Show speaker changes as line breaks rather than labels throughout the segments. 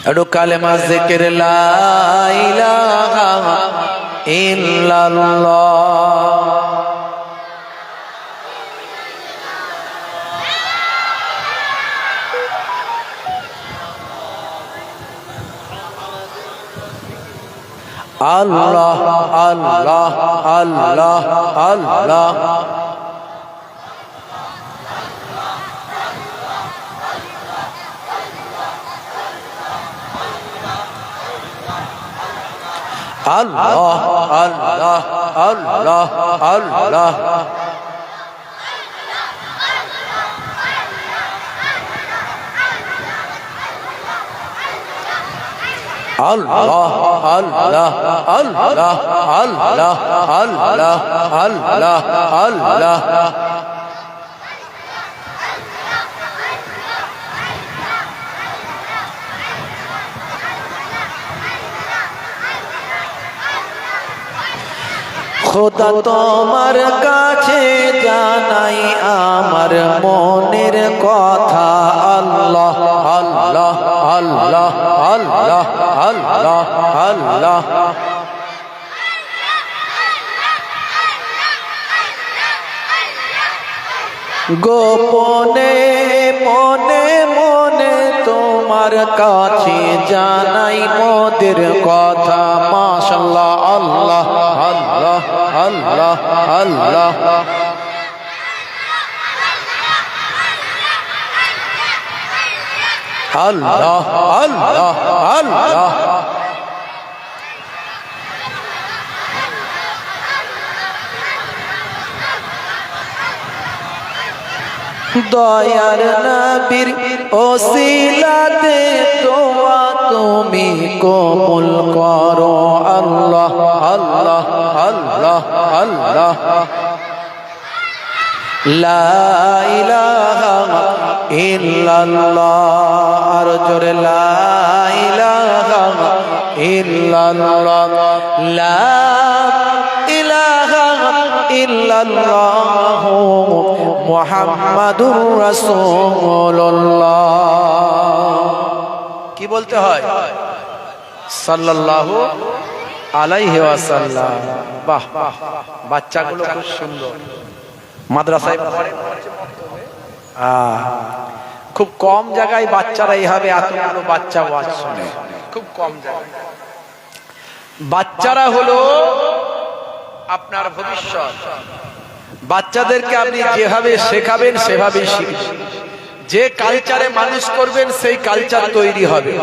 একটু কালেমা জিকির লা ইলাহা ইল্লাল্লাহ। আল্লাহ আল্লাহ আল্লাহ আল্লাহ আল্লাহ আল্লাহ আল্লাহ আল্লাহ আল্লাহ আল্লাহ আল্লাহ আল্লাহ আল্লাহ আল্লাহ আল্লাহ খোদা তোমার কাছে জানাই আমার মনের কথা। আল্লাহ আল্লাহ আল্লাহ আল্লাহ আল্লাহ আল্লাহ গোপনে মনে মনে তোমার কাছে জানাই মোদের কথা। মাশাআল্লাহ আল্লাহ আল্লাহ আল্লাহ আল্লাহ আল্লাহ আল্লাহ আল্লাহ দয়ার নবীর ওসিলাতে দোয়া তুমি কবুল করো। আল্লাহ আল্লাহ আল্লাহ আল্লাহ লা ইলাহা ইল্লাল্লাহ। আর জোরে লা ইলাহা ইল্লাল্লাহ লা ইলাহা ইল্লাল্লাহ মুহাম্মাদুর রাসূলুল্লাহ। কি বলতে হয়? সাল্লাল্লাহু আলাইহি ওয়াসাল্লাম। বাহ, বাচ্চাগুলো খুব সুন্দর। মাদ্রাসায় পড়ে, খুব কম জায়গায় বাচ্চারা এইভাবে এতগুলো বাচ্চা ওয়াজ শুনে, খুব কম জায়গায়। বাচ্চারা হলো আপনার ভবিষ্যৎ। বাচ্চাদেরকে আপনি যেভাবে শেখাবেন সেভাবেই শিখবে। যে কালচারে মানুষ করবেন সেই কালচার তৈরি হবে।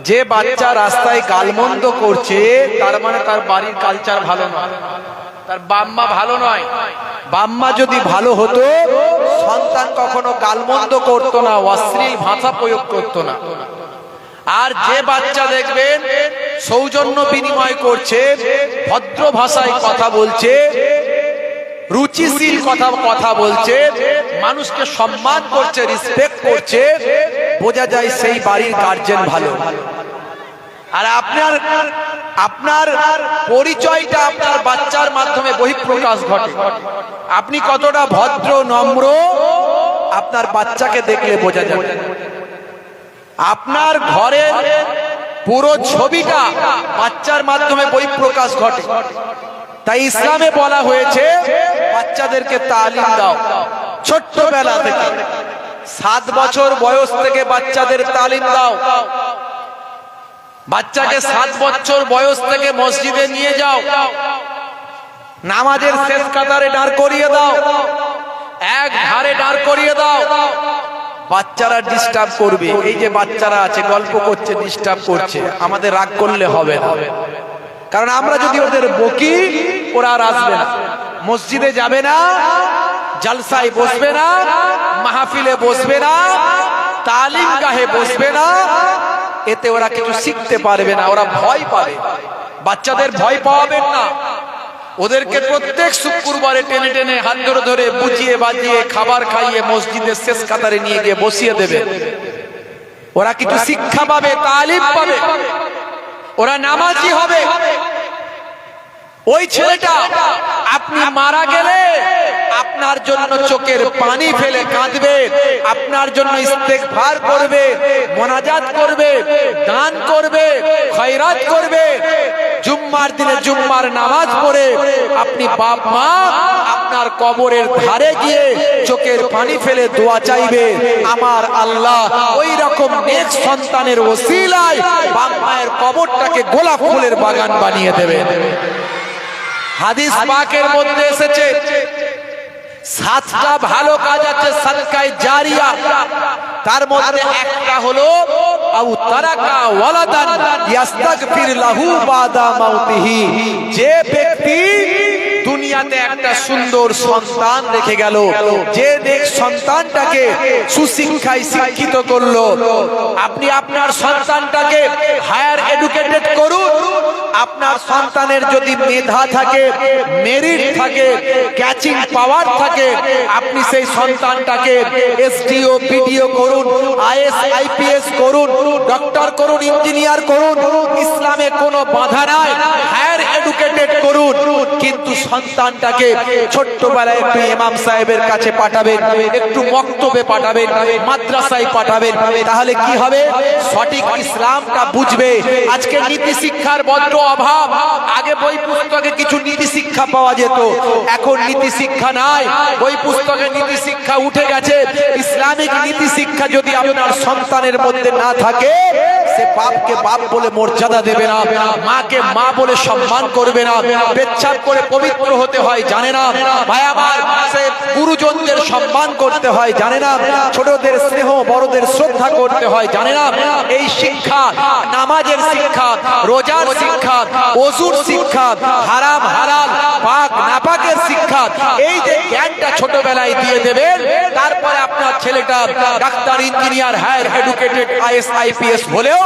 যে বাচ্চা রাস্তায় গালমন্দ করছে তার মানে তার বাড়ির কালচার ভালো নয়, তার বাম্মা ভালো নয়। বাম্মা যদি ভালো হতো সন্তান কখনো গালমন্দ করতো না, অশ্লীল ভাষা প্রয়োগ করতো না। আর যে বাচ্চা দেখবেন সৌজন্য বিনিময় করছে, ভদ্র ভাষায় কথা বলছে, রুচিশীল কথা বলছে, মানুষকে সম্মান করছে, রেসপেক্ট করছে, বোঝা যায় সেই বাড়ির গার্জেন ভালো। আর আপনার পরিচয়টা আপনার বাচ্চার মাধ্যমে বহিঃপ্রকাশ ঘটে। আপনি কতটা ভদ্র নম্র আপনার বাচ্চাকে দেখলে বোঝা যাবে। আপনার ঘরের পুরো ছবিটা বাচ্চার মাধ্যমে বহিঃপ্রকাশ ঘটে। তাই ইসলামে বলা হয়েছে বাচ্চাদেরকে তালিম দাও ছোট্টবেলা থেকে। 7 বছর বয়স থেকে বাচ্চাদের তালিম দাও। বাচ্চাকে 7 বছর বয়স থেকে মসজিদে নিয়ে যাও, নামাজের শেষ কাতারে দাঁড় করিয়ে দাও, এক ধারে দাঁড় করিয়ে দাও। বাচ্চারা ডিস্টার্ব করবে। এই যে বাচ্চারা আছে গল্প করছে, ডিস্টার্ব করছে, আমাদের রাগ করলে হবে না। কারণ আমরা যদি ওদের বকি ওরা আর আসবে না, মসজিদে যাবে না, জলসায় বসবে না, মাহফিলে বসবে না, তালিম গাহে বসবে না। এতে ওরা কিছু শিখতে পারবে না, ওরা ভয় পাবে। বাচ্চাদের ভয় পাওয়াবেন না। ওদেরকে প্রত্যেক শুক্রবারে টেনে টেনে হাত ধরে ধরে বুঝিয়ে বাজিয়ে খাবার খাইয়ে মসজিদের শেষ কাতারে নিয়ে গিয়ে বসিয়ে দেবে। ওরা কিছু শিক্ষা পাবে, তালিম পাবে, ওরা নামাজি হবে। ওই ছেলেটা আপনি মারা গেলে আপনার জন্য চোখের পানি ফেলে কাঁদবে, আপনার জন্য ইস্তেগফার করবে, মোনাজাত করবে, দান করবে, খয়রাত করবে, জুম্মার দিনে জুম্মার নামাজ পড়ে আপনি বাপ মা আপনার কবরের ধারে গিয়ে চোখের পানি ফেলে দোয়া চাইবে, আমার আল্লাহ ওই রকম নেক সন্তানের ওসিলায় বাপ মায়ের কবরটাকে গোলাপ ফুলের বাগান বানিয়ে দেবে। হাদিস পাকের মধ্যে এসেছে 7টা ভালো কাজ আছে সাদকায়ে জারিয়া, তার মধ্যে একটা হলো আউ তারাকা ওয়ালাদান ইস্তাগফির লাহু বাদা মাউতিহি। যে ব্যক্তি দুনিয়াতে একটা সুন্দর সন্তান রেখে গেল, যে নেক সন্তানটাকে সুশিক্ষায় শিক্ষিত করলো, আপনি আপনার সন্তানটাকে হায়ার এডুকেটেড করুন। আপনার সন্তানের যদি মেধা থাকে, মেরিট থাকে, ক্যাচিং পাওয়ার থাকে, আপনি সেই সন্তানটাকে এসডিও বিডিও করুন, আইএস আইপিএস করুন, ডক্টর করুন, ইঞ্জিনিয়ার করুন, ইসলামে কোনো বাধা নাই, হায়ার এডুকেটেড করুন। কিন্তু সন্তানটাকে ছোট্টবেলায় একটু ইমাম সাহেবের কাছে পাঠাবেন, একটু মক্তবে পাঠাবেন, মাদ্রাসায় পাঠাবেন, তাহলে কি হবে? সঠিক ইসলামটা বুঝবে। আজকে নীতি শিক্ষার বড্ড অভাব। আগে বই পুস্তকে কিছু নীতি শিক্ষা পাওয়া যেত, এখন নীতি শিক্ষা নাই, বই পুস্তকে নীতি শিক্ষা উঠে গেছে। ইসলামিক নীতি শিক্ষা যদি আপনার সন্তানের মধ্যে না থাকে, সে বাপকে বাপ বলে মর্যাদা দেবে না, মাকে মা বলে সম্মান করবে না, পেচ্ছাপ করে পবিত্র হতে হয় জানে না, ভাই আমার সে গুরুজনদের সম্মান করতে হয় জানে না, ছোটদের স্নেহ বড়দের শ্রদ্ধা করতে হয় জানে না। এই শিক্ষা, নামাজের শিক্ষা, রোজার শিক্ষা, ওযুর শিক্ষা, হারাম হালাল পাক নাপাকের শিক্ষা, এই যে জ্ঞানটা ছোটবেলায় দিয়ে দেবেন, তারপরে আপনার ছেলেটা doctor, engineer, higher educated, IAS IPS হলেও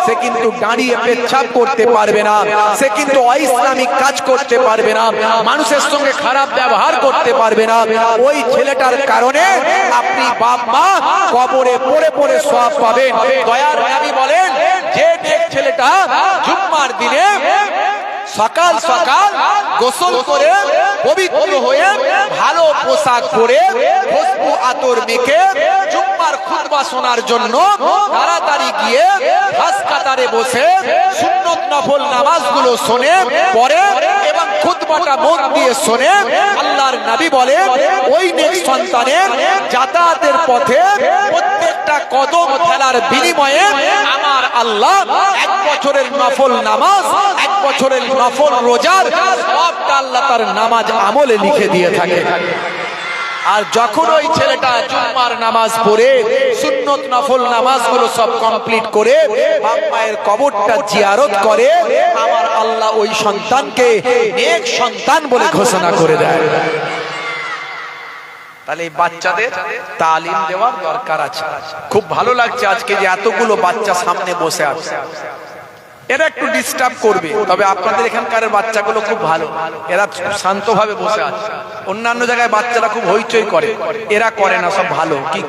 সে কিন্তু দাঁড়িয়ে পেচ্ছাপ করতে পারবে না, সে কিন্তু অইসলামিক কাজ করতে পারবে না, মানুষের সঙ্গে খারাপ ব্যবহার করতে পারবে না। ওই ছেলেটার কারণে আপনি বাপ মা কবরে পড়ে পড়ে সওয়াব পাবেন। দয়ার নবী বলেন, যে ছেলেটা জুম্মার দিনে সকাল সকাল গোসল করে পবিত্র হয়ে ভালো পোশাক পরে খুশবু আতর মেখে জুম্মার খুতবা শোনার জন্য তাড়াতাড়ি গিয়ে ফাঁস কাতারে বসে সুন্নত নফল নামাজগুলো শোনে, পড়ে এবং খুতবাটা মন দিয়ে শোনে, আল্লাহর নবী বলেন ওই নেক সন্তানের যাতায়াতের পথে প্রত্যেকটা কদম ফেলার বিনিময়ে আমার আল্লাহ 1 বছরের নফল নামাজ, 1 বছরের নফল রোজার সবটা আল্লাহ তার নামাজ আমলে লিখে দিয়ে থাকে। আর যখন ওই ছেলেটা জুম্মার নামাজ পড়ে সুন্নত নফল নামাজগুলো সব কমপ্লিট করে বাপ মায়ের কবরটা জিয়ারত করে, আমার আল্লাহ ওই সন্তানকে নেক সন্তান বলে ঘোষণা করে দেয়। তাহলে এই বাচ্চাদের তালিম দেওয়ার দরকার আছে। খুব ভালো লাগছে আজকে যে এতগুলো বাচ্চা সামনে বসে আছে। এরা একটু ডিস্টার্ব করবে, তবে আপনাদের এখানকার বাচ্চাগুলো খুব ভালো, এরা শান্তভাবে বসে আছে। অন্যান্য জায়গায় বাচ্চারা খুব হইচই করে, এরা করে না, সব ভালো। কি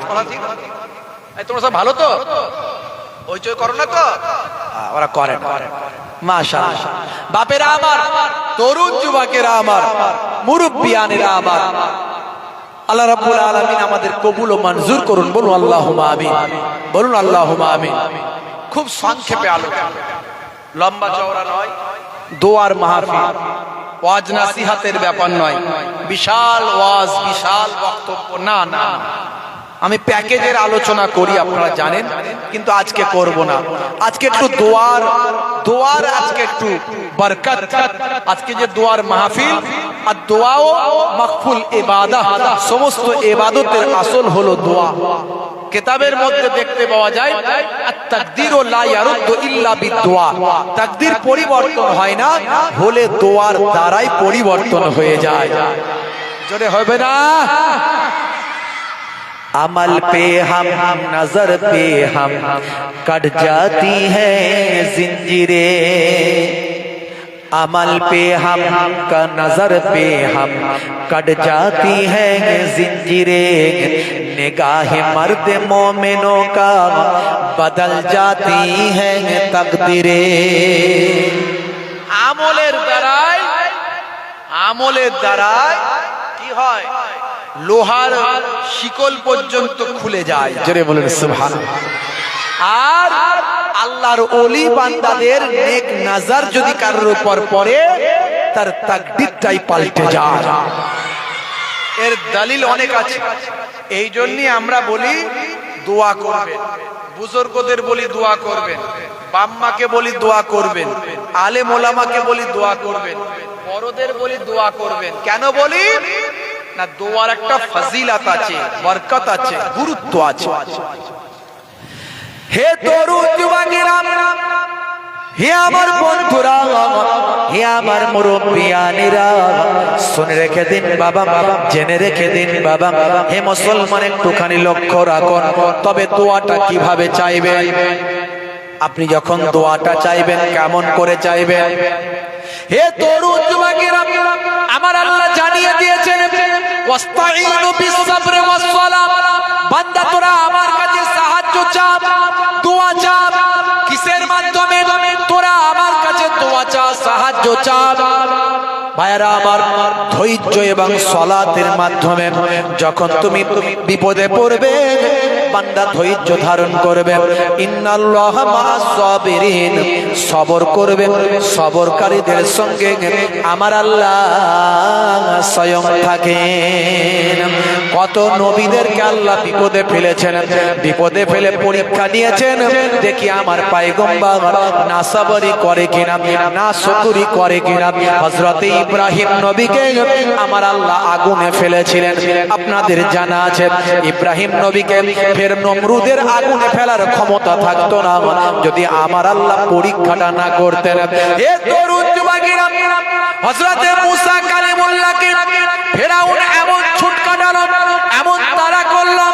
তোমরা সব ভালো তো? হইচই করো না তো? ওরা করে না। মাশাআল্লাহ। বাপেরা আমার, তরুণ যুবকেরা আমার, মুরব্বিয়ানেরা আমার, আল্লাহ রাব্বুল আলামিন আমাদের কবুল ও মঞ্জুর করুন। বলুন আল্লাহুম্মা আমিন, বলুন আল্লাহুম্মা আমিন। খুব সংক্ষেপে আলোচনা, লম্বা চওড়া নয়, দোয়ার মাহফিল, ওয়াজ নাসিহাতের ব্যাপার নয়, বিশাল ওয়াজ, বিশাল বক্তব্য না, না, আমি প্যাকেজের আলোচনা করি আপনারা জানেন, কিন্তু আজকে করব না। আজকে একটু দোয়ার আজকে একটু বরকত। আজকে যে দোয়ার মাহফিল, আর দোয়াও মাকফুল ইবাদত, সমস্ত ইবাদতের আসল হলো দোয়া। কিতাবের মধ্যে দেখতে পাওয়া যায় আত-তাকদীরু লা ইয়ারুদ্দু ইল্লা বিদ-দুআ, তাকদীর পরিবর্তন হয় না, হলে দোয়ার দ্বারাই পরিবর্তন হয়ে যায়। জোরে হবে না? अमल पे हम नजर पे हम कट जाती है जिंजीरें, अमल पे हम का नजर पे हम कट जाती है जिंजीरें, निगाह मर्द मोमिनों का बदल जाती है तकदीरें। আমলের দ্বারাই আমলের দ্বারা কি হয়, লোহার শিকল পর্যন্ত খুলে যায়। জোরে বলেন সুবহানাল্লাহ। আর আল্লাহর ওলি বান্দাদের নেক নজর যদি কারোর উপর পড়ে, তার তাকদীরটাই পাল্টে যায়। এর দলিল অনেক আছে। এই জন্যই আমরা বলি দোয়া করবেন, বুজুর্গদের বলি দোয়া করবেন, বাম্মাকে বলি দোয়া করবেন, আলেম ওলামাকে বলি দোয়া করবেন, বড়দের বলি দোয়া করবেন। কেন বলি না, দোয়ার একটা ফজিলত আছে, বরকত আছে, গুরুত্ব আছে। হে তরুণ যুবকেরা, হে আমার বন্ধুরা, হে আমার মুরব্বিয়ানেরা, শুনে রেখে দিন বাবা, জেনে রেখে দিন বাবা। হে মুসলমান, একটুখানি লক্ষ্য রাখুন। তবে দোয়াটা কিভাবে চাইবেন? আপনি যখন দোয়াটা চাইবেন কেমন করে চাইবেন? হে তরুণ যুবকেরা, আমার আল্লাহ জানিয়ে দিয়েছেন ওয়াস্তাঈনু বিস-সাবরি ওয়াস-সালাহ। বান্দা তোরা আমার কাছে সাহায্য চা, দোয়া চা। কিসের মাধ্যমে? তোরা আমার কাছে দোয়া চা, সাহায্য চা। ভাইরা আমার, ধৈর্য এবং সালাতের মাধ্যমে যখন তুমি বিপদে পড়বে, বান্দা ধৈর্য ধারণ করবে। ইন্নাল্লাহা মা'আস সাবিরিন, সবর করবে। সবরকারীদের সঙ্গে আমার আল্লাহ স্বয়ং থাকেন। কত নবীদেরকে আল্লাহ বিপদে ফেলেছেন, বিপদে ফেলে পরীক্ষা নিয়েছেন, দেখি আমার পয়গম্বর না সবরি করে কিনা, না শুকরি করে কিনা। হযরত ইব্রাহিম নবীকে আমার আল্লাহ আগুনে ফেলেছিলেন। আপনাদের জানা আছে, ইব্রাহিম নবীকে ফের নমরুদের আগুনে ফেলার ক্ষমতা থাকতো না যদি আমার আল্লাহ পরীক্ষাটা না করতেন। এ তরুণ যুবকেরা, হযরত মুসা কালিমুল্লাহকে ফেরাউন এমন ছুটকা ডালো, এমন তাড়া করলো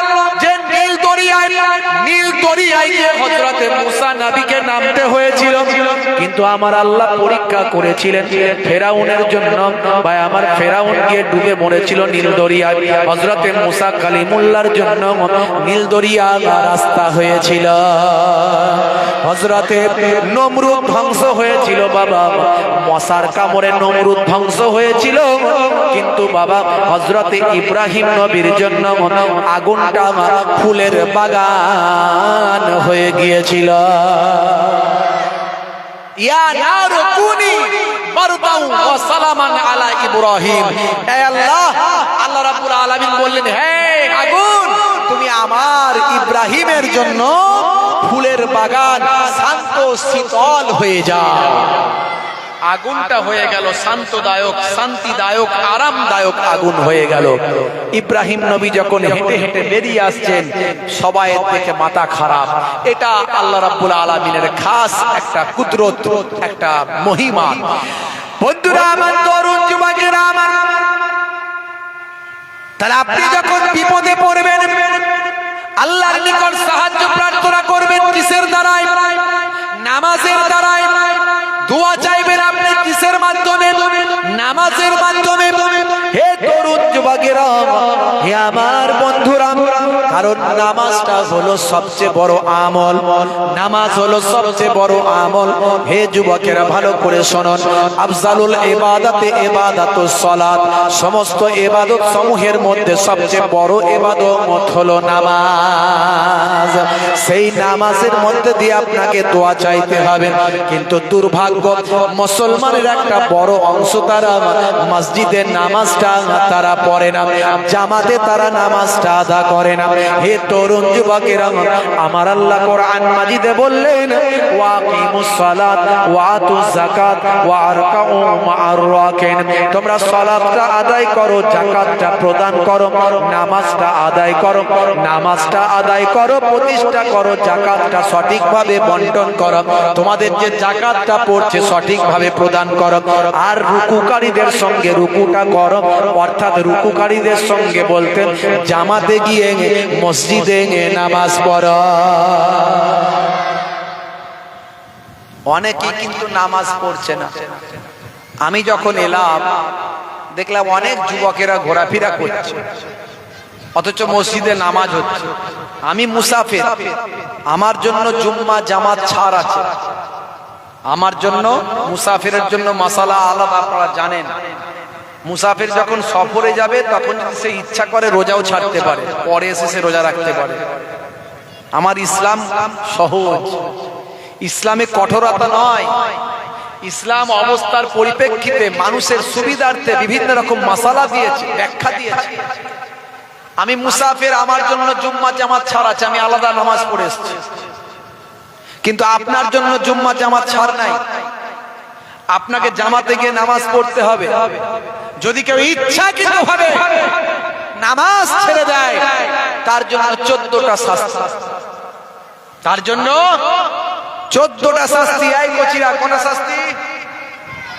যে নীল দরিয়ায় গিয়ে হযরত মুসা নবীকে নামতে হয়েছিল। কিন্তু আমার আল্লাহ পরীক্ষা করেছিলেন ফেরাউনের জন্য। ভাই আমার, ফেরাউন গিয়ে ডুবে মরেছিল নীল দরিয়ায়। হযরত মুসা কালিমুল্লাহর জন্য নীল দরিয়া রাস্তা হয়েছিল। হযরতে নমরুদ ধ্বংস হয়েছিল বাবা, মশার কামড়ে নমরুদ ধ্বংস হয়েছিল। কিন্তু বাবা, হযরতে ইব্রাহিম নবীর জন্য আগুনটা ফুলের বাগান হয়ে গিয়েছিল। ইয়া নারু কুনি বারদাও ওয়া সালামান আলা ইব্রাহিম। হে আল্লাহ, আল্লাহ রাব্বুল আলামিন বললেন, হে আগুন, তুমি আমার ইব্রাহিমের জন্য ফুলের বাগান, শান্ত শীতল হয়ে যাও। আগুনটা হয়ে গেল শান্তদায়ক, শান্তিদায়ক, আরামদায়ক আগুন হয়ে গেল। ইব্রাহিম নবী যখন হেঁটে হেঁটে বেরিয়ে আসছেন, সবাই দেখে মাথা খারাপ। এটা আল্লাহ রাব্বুল আলামিনের খাস একটা কুদরত, একটা মহিমা। বন্ধুরা আমার, তরুণ যুবকেরা আমার, তাহলে আপনি যখন বিপদে পড়বেন, আল্লাহর নিকট সাহায্য প্রার্থনা করবেন কিসের দ্বারাই? নামাজের দ্বারাই। দোয়া চাইবেন আপনি কিসের মাধ্যমে? নামাজের মাধ্যমে। হে তরুণ যুবকেরা, হে আমার বন্ধুরা, কারণ নামাজটা হলো সবচেয়ে বড় আমল। নামাজ হলো সবচেয়ে বড় আমল। হে যুবকেরা, ভালো করে শুনুন, আফজালুল ইবাদাতে ইবাদাতুস সালাত। সমস্ত ইবাদত সমূহের মধ্যে সবচেয়ে বড় ইবাদত হলো নামাজ। সেই নামাজের মধ্যে দিয়ে আপনাকে দোয়া চাইতে হবে। কিন্তু দুর্ভাগ্য, মুসলমানের একটা বড় অংশ তারা মসজিদে নামাজটা তারা পড়ে না, জামাতে তারা নামাজটা আদা করে না। হে তরুণ যুবকেরা, আমার আল্লাহ কোরআন মাজিদে বললেন, ওয়াকিমুস সালাত ওয়া আতুজ যাকাত ওয়া আরকাউ মা'আর রাকিন। তোমরা সালাতটা আদায় করো, যাকাতটা প্রদান করো, নামাজটা আদায় করো, নামাজটা আদায় করো, প্রতিষ্ঠা করো, যাকাতটা সঠিকভাবে বন্টন করো, তোমাদের যে যাকাতটা পড়ছে সঠিকভাবে প্রদান করো। আর রুকুকারীদের সঙ্গে রুকুটা করো, অর্থাৎ রুকুকারীদের সঙ্গে বলতে জামাতে গিয়ে মসজিদে নামাজ পড়ো। অনেকেই কিন্তু নামাজ পড়ছে না। আমি যখন এলাম দেখলাম অনেক যুবকেরা ঘোরাফেরা করছে, অথচ মসজিদে নামাজ হচ্ছে। আমি মুসাফির, আমার জন্য জুম্মা জামাত ছাড় আছে। আমার জন্য, মুসাফিরের জন্য মাসালা আলাদা, আপনারা জানেন। মুসাফির যখন সফরে যাবে তখন যদি সে ইচ্ছা করে রোজাও ছাড়তে পারে, পরে এসে সে রোজা রাখতে পারে। আমার ইসলাম সহজ, ইসলামে কঠোরতা নয়। ইসলাম অবস্থার পরিপ্রেক্ষিতে মানুষের সুবিধার্থে বিভিন্ন রকম মাসালা দিয়েছে, ব্যাখ্যা দিয়েছে। আমি মুসাফির, আমার জন্য জুম্মা জামাত ছাড় আছে, আমি আলাদা নামাজ পড়ে এসেছি। কিন্তু আপনার জন্য জুম্মা জামাত ছাড় নাই, আপনাকে জামাতে গিয়ে নামাজ পড়তে হবে। যদি কেউ ইচ্ছাকৃতভাবে নামাজ ছেড়ে দেয় তার জন্য 14টা শাস্তি, তার জন্য 14টা শাস্তি। এই কচিরা, কোন শাস্তি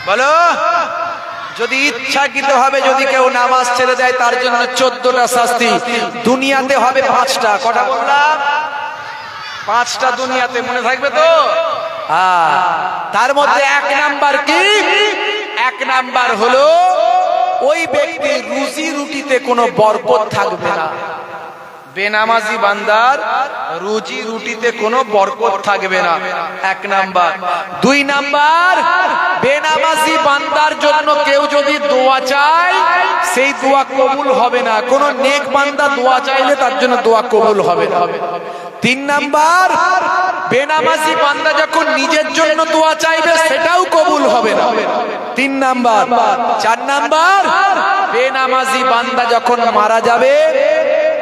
বলো? যদি ইচ্ছাকৃতভাবে যদি কেউ নামাজ ছেড়ে দেয় তার জন্য 14টা শাস্তি। দুনিয়াতে হবে 5টা। কটা বললাম? 5টা দুনিয়াতে, মনে থাকবে তো? তার মধ্যে 1 নাম্বার কি? 1 নাম্বার হলো ওই ব্যক্তির রুজি রুটিতে কোনো বরকত থাকবে না। বেনামাজি বান্দার রুজি রুটিতে কোনো বরকত থাকবে না, 1 নাম্বার। 2 নাম্বার, বেনামাজি বান্দার জন্য কেউ যদি দোয়া চায় সেই দোয়া কবুল হবে না। কোন নেক বান্দা দোয়া চাইলে তার জন্য দোয়া কবুল হবে না। 3 নাম্বার, বেনামাজি বান্দা যখন নিজের জন্য দোয়া চাইবে সেটাও কবুল হবে না, 3 নাম্বার। 4 নাম্বার, বেনামাজি বান্দা যখন মারা যাবে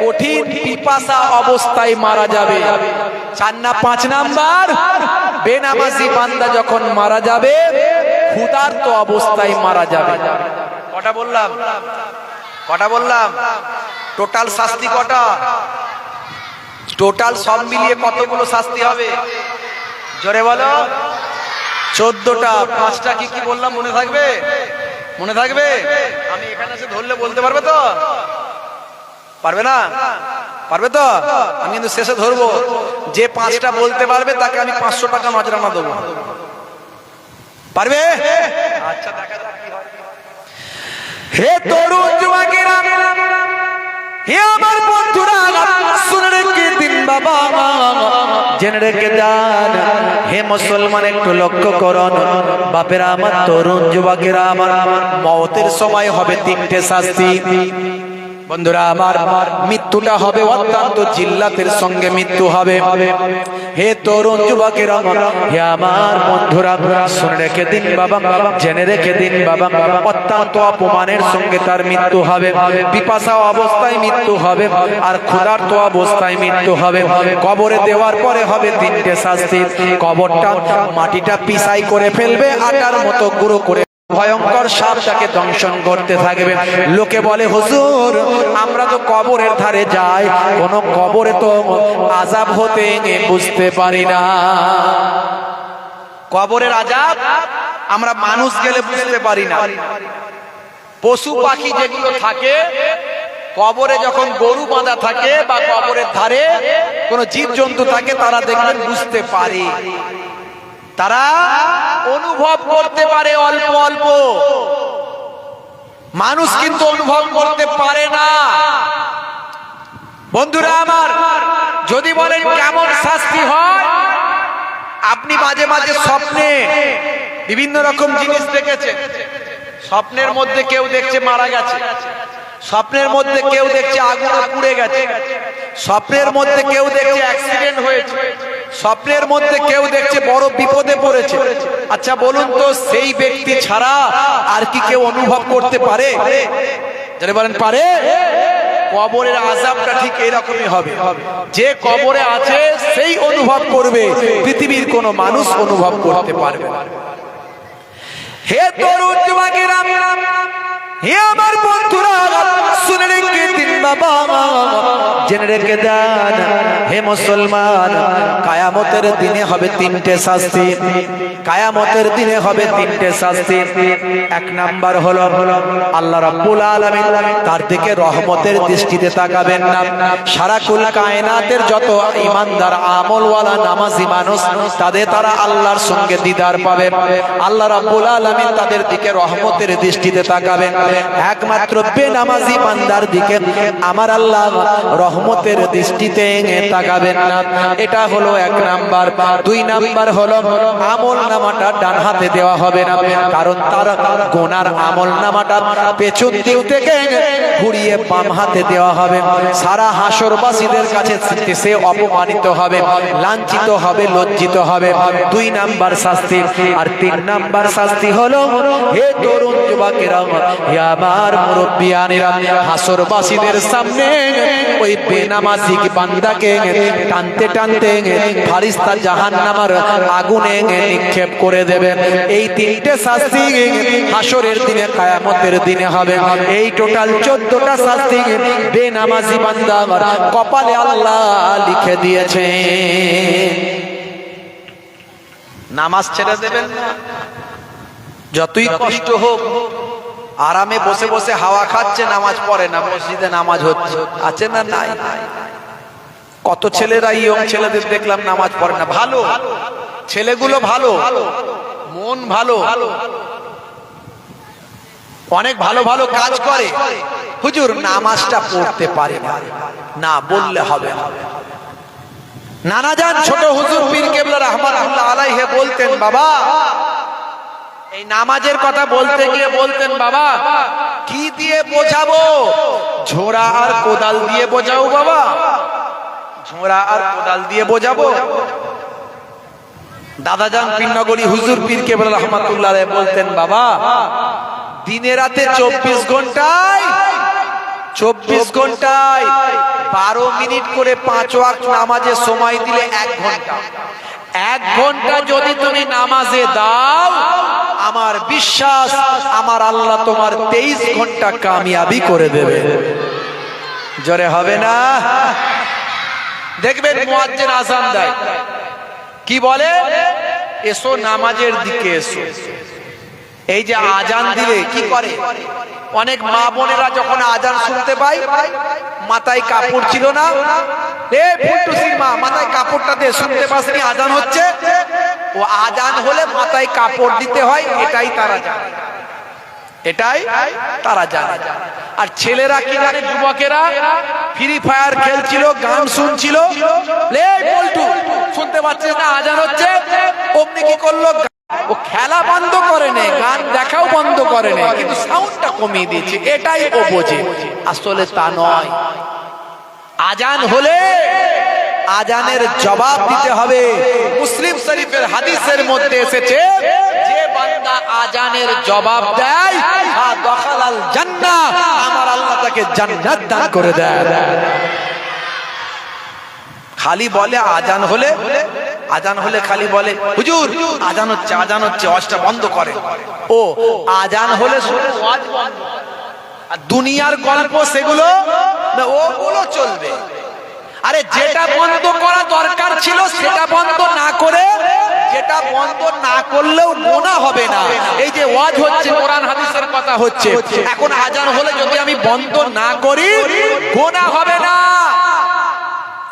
কঠিন পিপাসা অবস্থায় মারা যাবে। 5 নাম্বার, বেনামাজি বান্দা যখন মারা যাবে ক্ষুধার্ত অবস্থায় মারা যাবে। কটা বললাম? কটা বললাম? টোটাল শাস্তি কটা? টোটাল সব মিলিয়ে কতগুলো শাস্তি হবে? জোরে বলো। 14টা। 5টা কি কি বললাম মনে থাকবে? মনে থাকবে? আমি এখানে এসে ধরলে বলতে পারবে তো? পারবে না? পারবে তো? আমি কিন্তু শেষে ধরবো। যে 5টা বলতে পারবে তাকে আমি 500 টাকা নজরানা দেবো। পারবে? আচ্ছা, দেখা যাক কি হয়। হে তরুণ যুবকেরা, হে আমার বন্ধুরা, শুনে রেখে দিন বাবা, জেনে রেখে যান। হে মুসলমান, একটু লক্ষ্য করুন বাপেরা, আমার তরুণ যুবকেরা, আমার মওতের সময় হবে 3টে শাস্তি। বন্ধুরা আমার, মৃত্যুটা হবে অত্যন্ত জিল্লাতের সঙ্গে মৃত্যু হবে। হে তরুণ যুবকেরা, হে আমার বন্ধুরা, শুনে রেখে দিন বাবা, জেনে রেখে দিন বাবা, অত্যন্ত অপমানের সঙ্গে তার মৃত্যু হবে। পিপাসা অবস্থায় মৃত্যু হবে, আর ক্ষুধার্ত অবস্থায় মৃত্যু হবে। কবরে দেওয়ার পরে হবে 3টে শাস্তি। কবরটা মাটিটা পিসাই করে ফেলবে, আটার মতো গুঁড়ো করে ভয়ঙ্কর সাপ তাকে দংশন করতে থাকবে। লোকে বলে, হুজুর আমরা তো কবরের ধারে যাই, কোন কবরে তো আযাব হতে বুঝতে পারি না। কবরের আযাব আমরা মানুষ গেলে বুঝতে পারি না। পশু পাখি যেগুলো থাকে কবরে, যখন গরু বাঁধা থাকে বা কবরের ধারে কোন জীব জন্তু থাকে, তারা দেখবেন বুঝতে পারে, তারা অনুভব করতে পারে অল্প অল্প। মানুষ কিন্তু অনুভব করতে পারে না। বন্ধুরা আমার, যদি বলেন কেমন শাস্তি হয়, আপনি মাঝে মাঝে স্বপ্নে বিভিন্ন রকম জিনিস দেখেছেন। স্বপ্নের মধ্যে কেউ দেখছে মারা গেছে, স্বপ্নের মধ্যে কেউ দেখছে আগুনে পুড়ে গেছে, স্বপ্নের মধ্যে কেউ দেখছে অ্যাক্সিডেন্ট হয়েছে, স্বপ্নের মধ্যে কেউ দেখছে বড় বিপদে পড়েছে। আচ্ছা বলুন তো, সেই ব্যক্তি ছাড়া আর কি কেউ অনুভব করতে পারে? যারা বলেন পারে। কবরের আযাবটা ঠিক এরকমই হবে। যে কবরে আছে সেই অনুভব করবে, পৃথিবীর কোনো মানুষ অনুভব করতে পারবে না। হে তরুণ যুবকেরা, হে আমার বন্ধুরা, শুনে রেখে দিন বাবা, জেনে রেখে দেন। হে মুসলমান, কিয়ামতের দিনে হবে 3টে শাস্তি। কিয়ামতের দিনে হবে 3টে শাস্তি। 1 নাম্বার হলো আল্লাহ রাব্বুল আলামিন তার দিকে রহমতের দৃষ্টিতে তাকাবেন না। সারা কুল কায়নাতের যত ঈমানদার আমলওয়ালা নামাজি মানুষ, তারা আল্লাহর সঙ্গে দিদার পাবেন। আল্লাহ রাব্বুল আলামিন তাদের দিকে রহমতের দৃষ্টিতে তাকাবেন। একমাত্র বেনামাজি বান্দার দিকে আমার আল্লাহ রহমতের দৃষ্টিতে তাকাবেন না। এটা হলো এক নাম্বার। দুই নাম্বার হলো আমল নামাটা ডান হাতে দেওয়া হবে না, কারণ তার গোনার আমল নামাটা পেছন দিক থেকে ঘুরিয়ে বাম হাতে দেওয়া হবে। সারা হাসরবাসীদের কাছে সে অপমানিত হবে, লাঞ্ছিত হবে, লজ্জিত হবে। দুই নাম্বার শাস্তি। আর তিন নাম্বার শাস্তি হলো, হে তরুণ যুবকেরা, হে আমার মুরব্বিয়ানেরা, হাসরবাসীদের সামনে ওই বেনামাজি বান্দাকে টানতে টানতে ফারিস্তা জাহান্নামের আগুনে নিক্ষেপ করে দেবে। এই তিনটে শাস্তি হাসরের দিনে, কিয়ামতের দিনে হবে। এই টোটাল 14টা শাস্তি বেনামাজি বান্দার কপালে আল্লাহ লিখে দিয়েছে। নামাজ ছেড়ে দেবেন না, যতই কষ্ট হোক। আরামে বসে বসে হাওয়া খাচ্ছে, নামাজ পড়ে না, মসজিদে নামাজ হচ্ছে, আছে না নাই? কত ছেলেরা ইয়ং ছেলেদের দেখলাম নামাজ পড়ে না। ভালো ছেলেগুলো, ভালো মন, ভালো, অনেক ভালো ভালো কাজ করে। হুজুর নামাজটা পড়তে পারে না, না বললে হবে না। নানাজান ছোট হুজুর পীর কেবলা রাহমাতুল্লাহ আলাইহি বলতেন, বাবা এই নামাজের কথা বলতে গিয়ে বলতেন, বাবা কি দিয়ে বোঝাবো? ঝোড়া আর কোদাল দিয়ে বোঝাও বাবা, ঝোড়া আর কোদাল দিয়ে বোঝাবো। দাদাজান পীরনগরী হুজুর পীর কেবলা রাহমাতুল্লাহ আলাইহি বলতেন, বাবা দিনে রাতে 24 ঘন্টায় 12 মিনিট করে 5 ওয়াক্ত নামাজে সময় দিলে 1 ঘন্টা। 1 ঘন্টা যদি তুমি নামাজে দাও, আমার বিশ্বাস আমার আল্লাহ তোমার 23 ঘন্টা কামিয়াবি করে দেবে। জোরে হবে না? দেখবেন মুয়াজ্জিন আযান দেয়, কি বলে? এসো নামাজের দিকে এসো। এই যে আজান দিলে কি করে? অনেক মা বোনেরা যখন আজান শুনতে পায়, মাথায় কাপড় ছিল না, এ ফুলটুসির মা মাথায় কাপড়টা দে, শুনতে পাসনি আজান হচ্ছে? ও আজান হলে মাথায় কাপড় দিতে হয়, এটাই তারা জানে, এটাই তারা জানে। আর ছেলেরা কি জানে? যুবকেরা ফ্রি ফায়ার খেলছিল, গান শুনছিল, শুনতে পাচ্ছিস না আজান হচ্ছে, অমনি কি করলো? ও খেলা বন্ধ করে নেই, গান দেখাও বন্ধ করে নেই, কিন্তু সাউন্ডটা কমিয়ে দিয়েছে, এটাই ও বোঝে। আসলে তা নয়। আজান হলে আজানের জবাব দিতে হবে। মুসলিম শরীফের হাদিসের মধ্যে এসেছে, যে বান্দা আজানের জবাব দেয়, দাখালাল জান্নাহ, আমার আল্লাহ তাকে জান্নাত দান করে দেয়। খালি বলে আজান হলে, আজান হলে খালি বলে হুজুর আজান হচ্ছে, আজান হচ্ছে, ওয়াজটা বন্ধ করে। ও আজান হলে শুধু ওয়াজ বন্ধ, আর দুনিয়ার গল্প সেগুলো ওগুলো চলবে। আরে যেটা বন্ধ করা দরকার ছিল সেটা বন্ধ না করে, যেটা বন্ধ না করলেও গুনাহ হবে না। এই যে ওয়াজ হচ্ছে, কোরআন হাদিসের কথা হচ্ছে, এখন আজান হলে যদি আমি বন্ধ না করি গুনাহ হবে না,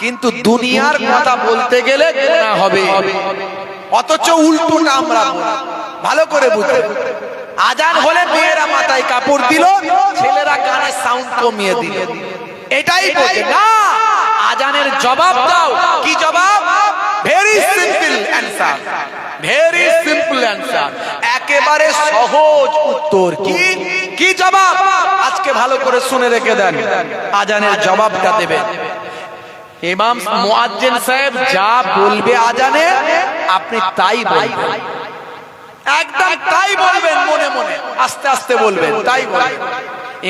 কিন্তু দুনিয়ার কথা বলতে গেলে গুনাহ হবে। অথচ উল্টোটা আমরা বলি। ভালো করে বুঝো, আজান হলে মেয়েরা মাথায় কাপড় দিল, ছেলেরা গানের সাউন্ড কমিয়ে দিল, এটাই বোঝে না। আজানের জবাব দাও। কি জবাব? Very simple answer, very simple answer, একেবারে সহজ উত্তর। কি কি জবাব? আজকে ভালো করে শুনে রেখে দেন, আজানের জবাবটা দেবেন। ইমাম মুয়াজ্জিন সাহেব যা বলবে আজানে, আপনি তাই বলবেন, একদম তাই বলবেন, মনে মনে আস্তে আস্তে বলবেন, তাই বলবেন।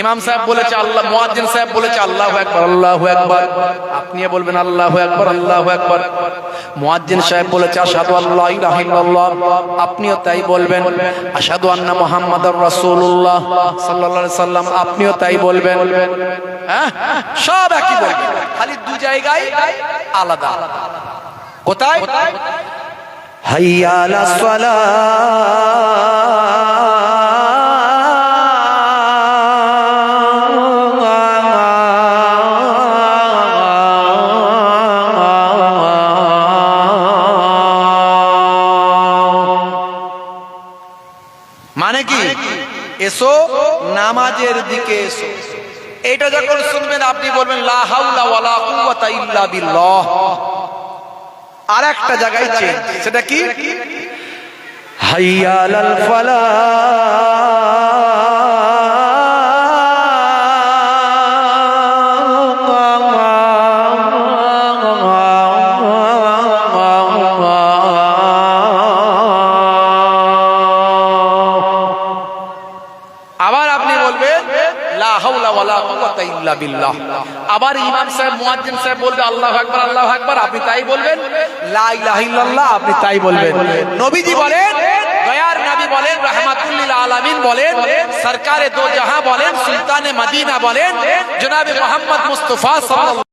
ইমাম সাহেব বলেছে আল্লাহ, মুয়াজ্জিন সাহেব বলেছে আল্লাহু আকবার, আল্লাহু আকবার, আপনিও বলবেন আল্লাহু আকবার, আল্লাহু আকবার। মুয়াজ্জিন সাহেব বলেছে আশহাদু আল্লা ইলাহা ইল্লাল্লাহ, আপনিও তাই বলবেন। আশহাদু আন্না মুহাম্মাদুর রাসূলুল্লাহ সাল্লাল্লাহু আলাইহি সাল্লাম, আপনিও তাই বলবেন। হ্যাঁ, সব একই বলবেন, খালি দু জায়গায় আলাদা। কোথায়? হাইয়া আলাস সালাহ, মানে কি? এসো নামাজের দিকে এসো। এটা যখন শুনবেন আপনি বলবেন লা হাওলা ওয়ালা কুওয়াতা ইল্লা বিল্লাহ। আর একটা জায়গায় চেঞ্জ, সেটা কি? হাইয়া আলাল আবার আপনি বলবেন লা হাওলা ওয়ালা কুওয়াতা ইল্লা বিল্লাহ। আবার ইমাম সাহেব মুয়াজ্জিন সাহেব বলবে আল্লাহু আকবার আল্লাহু আকবার, আপনি তাই বলবেন। লা ইলাহা ইল্লাল্লাহ, আপনি তাই বলবেন। নবীজি বলেন, দয়ার নবী বলেন, রাহমাতুল লিল আলামিন বলেন, সরকারে দো জাহাঁ বলেন, সুলতানে মদিনা বলেন, জনাবে মুহাম্মদ মুস্তাফা সাল্লাল্লাহু